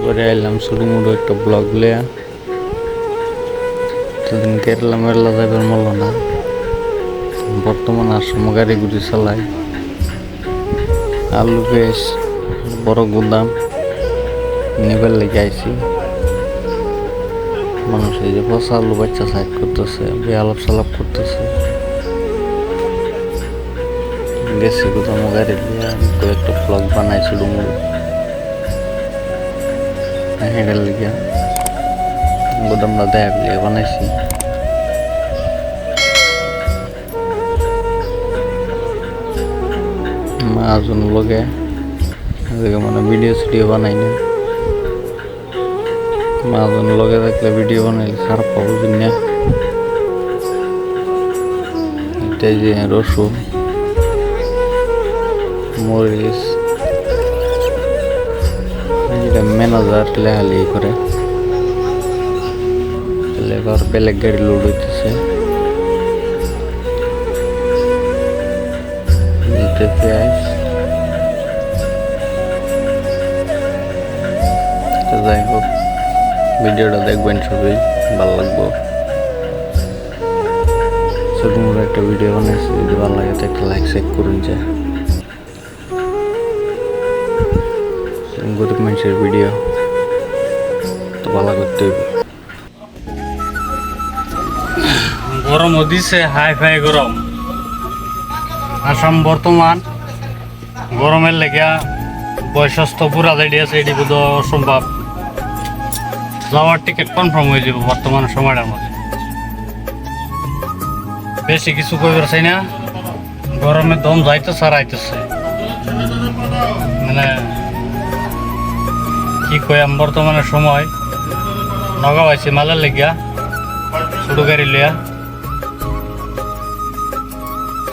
করে এলাম শুরু মুড়ো একটা ব্লগ লিয়া। সেদিন কেরলা মেরলা যাইবার মূল্য না, বর্তমানে আশ্রম গাড়ি গুড়ি চালাই। আলু বেশ বড় গুদাম নেবার লেগে আইছি। মানুষ এই যে পচা আলু বাচ্চা সাইড করতেছে, আলাপ সালাপ করতেছে। গেছি গুদাম গাড়ি দিয়ে কয়েকটা ব্লগ বানাই শুরু মুড়ো হেঁটার লিগা গুদামটা দেখ লিগে বানাইছি। মাজন লগে মানে ভিডিও সিডিও বানাই না, মাজন লগে থাকলে ভিডিও বানাইলে খারাপ পাবো কিনা। এটাই যে রসুন মরিচ, এটা ম্যানেজার লেহালি করে এবার বেলেগ গাড়ি লোড হইতেছে। পেঁয়াজ যাই হোক, ভিডিওটা দেখবেন সবাই, ভালো লাগবো। ছোট মোটো একটা ভিডিও বানাইছি, যদি ভালো লাগে তো একটা লাইক শেয়ার করুন। যে গরিব মানুষের ভিডিও তো ভালো করতে হইব। গরম দিছে, হাই ফাই গরম। আসাম বর্তমান গরমের লেগে বয়সস্থ পুরা যাই আছে, এটি বোধ অসম্ভব। যাওয়ার টিকিট কনফার্ম হয়ে যাব বর্তমান সময়টার মধ্যে। বেশি কিছু কইবার চাই না, গরমে দম যাইতেছে আর আইতেছে। মানে কি কয়াম, বর্তমানের সময় নগাঁও আইছি মালের লেগিয়া ছোট গাড়ি লিয়া।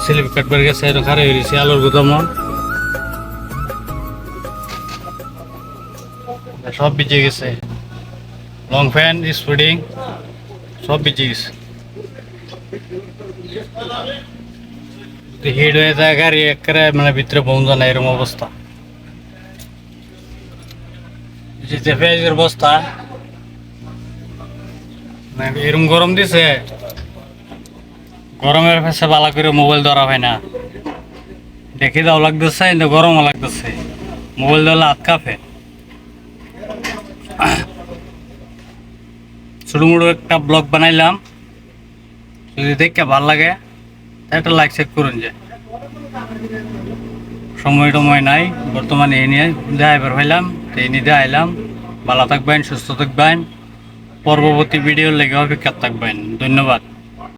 স্লিপ কাটবার গেছে, খারে হয়েছি আলুর গুদাম সব ভিজে গেছে। লং প্যান্ট স্পুডিং সব ভিজে গেছে। হিট হয়ে যায় গাড়ি একেবারে, মানে ভিতরে পৌঁছা না, এরকম অবস্থা। যে পেঁয়াজের বস্তা এরকম গরম দিছে, গরমের ফেসে বালা করে মোবাইল ধরা হয় না। দেখে দাও লাগতেছে, কিন্তু গরমও লাগতেছে, মোবাইল ধরলে হাত কাঁপে। ছোট মোটো একটা ব্লগ বানাইলাম, যদি দেখে ভাল লাগে একটা লাইক শেয়ার করুন। যে সময় টময় নাই বর্তমানে, এই নিয়ে দেখাইবার পাইলাম, তো এই নিয়ে দেখাইলাম। ভালো থাকবেন, সুস্থ থাকবেন, পরবর্তী ভিডিওর লেগে অপেক্ষা থাকবেন। ধন্যবাদ।